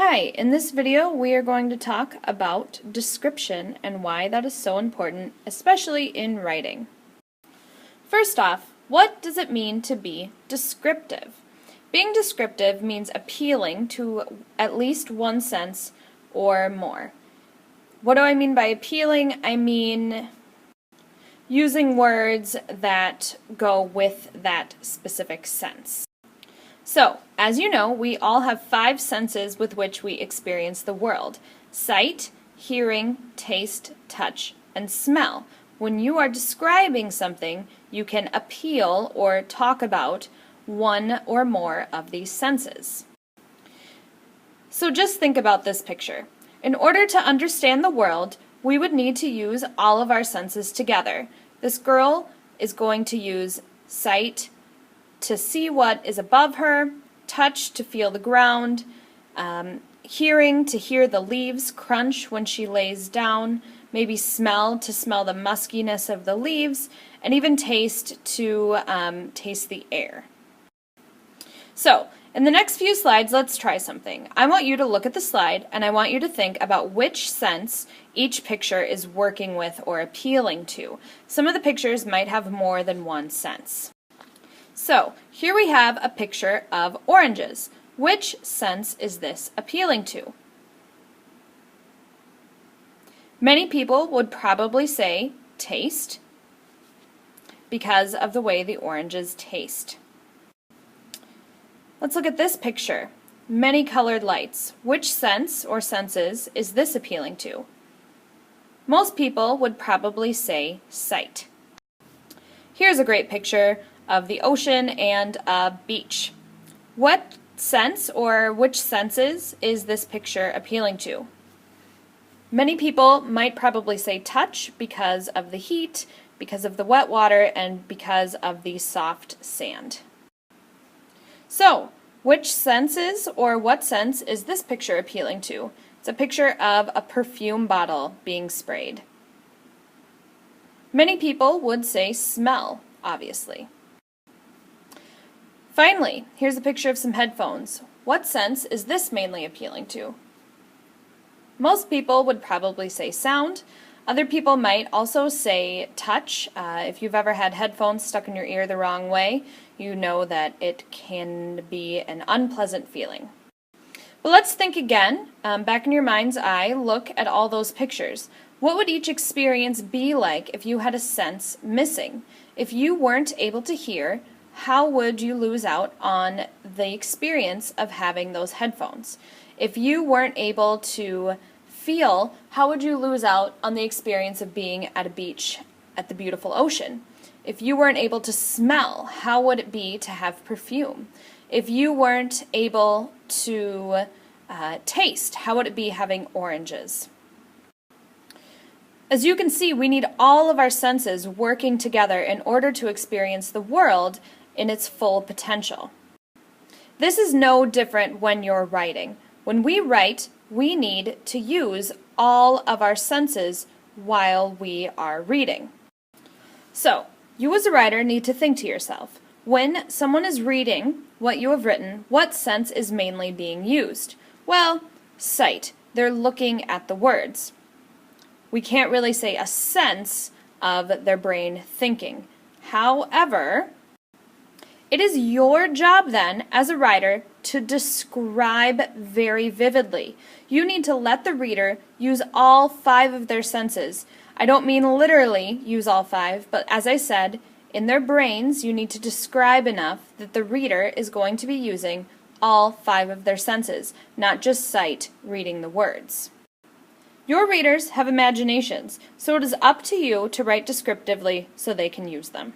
Hi, in this video we are going to talk about description and why that is so important, especially in writing. First off, what does it mean to be descriptive? Being descriptive means appealing to at least one sense or more. What do I mean by appealing? I mean using words that go with that specific sense. So, as you know, we all have 5 senses with which we experience the world: sight, hearing, taste, touch, and smell. When you are describing something, you can appeal or talk about one or more of these senses. So just think about this picture. In order to understand the world, we would need to use all of our senses together. This girl is going to use sight to see what is above her, touch to feel the ground, hearing to hear the leaves crunch when she lays down, maybe smell to smell the muskiness of the leaves, and even taste to taste the air. So, in the next few slides, let's try something. I want you to look at the slide, and I want you to think about which sense each picture is working with or appealing to. Some of the pictures might have more than one sense. So, here we have a picture of oranges. Which sense is this appealing to? Many people would probably say taste because of the way the oranges taste. Let's look at this picture. Many colored lights. Which sense or senses is this appealing to? Most people would probably say sight. Here's a great picture of the ocean and a beach. What sense or which senses is this picture appealing to? Many people might probably say touch because of the heat, because of the wet water, and because of the soft sand. So, which senses or what sense is this picture appealing to? It's a picture of a perfume bottle being sprayed. Many people would say smell, obviously. Finally, here's a picture of some headphones. What sense is this mainly appealing to? Most people would probably say sound. Other people might also say touch. If you've ever had headphones stuck in your ear the wrong way, you know that it can be an unpleasant feeling. But let's think again. Back in your mind's eye, look at all those pictures. What would each experience be like if you had a sense missing? If you weren't able to hear, how would you lose out on the experience of having those headphones? If you weren't able to feel, how would you lose out on the experience of being at a beach at the beautiful ocean? If you weren't able to smell, how would it be to have perfume? If you weren't able to taste, how would it be having oranges? As you can see, we need all of our senses working together in order to experience the world in its full potential. This is no different when you're writing. When we write, we need to use all of our senses while we are reading. So, you as a writer need to think to yourself, when someone is reading what you have written, what sense is mainly being used? Well, sight. They're looking at the words. We can't really say a sense of their brain thinking. However, it is your job then, as a writer, to describe very vividly. You need to let the reader use all 5 of their senses. I don't mean literally use all 5, but as I said, in their brains, you need to describe enough that the reader is going to be using all 5 of their senses, not just sight, reading the words. Your readers have imaginations, so it is up to you to write descriptively so they can use them.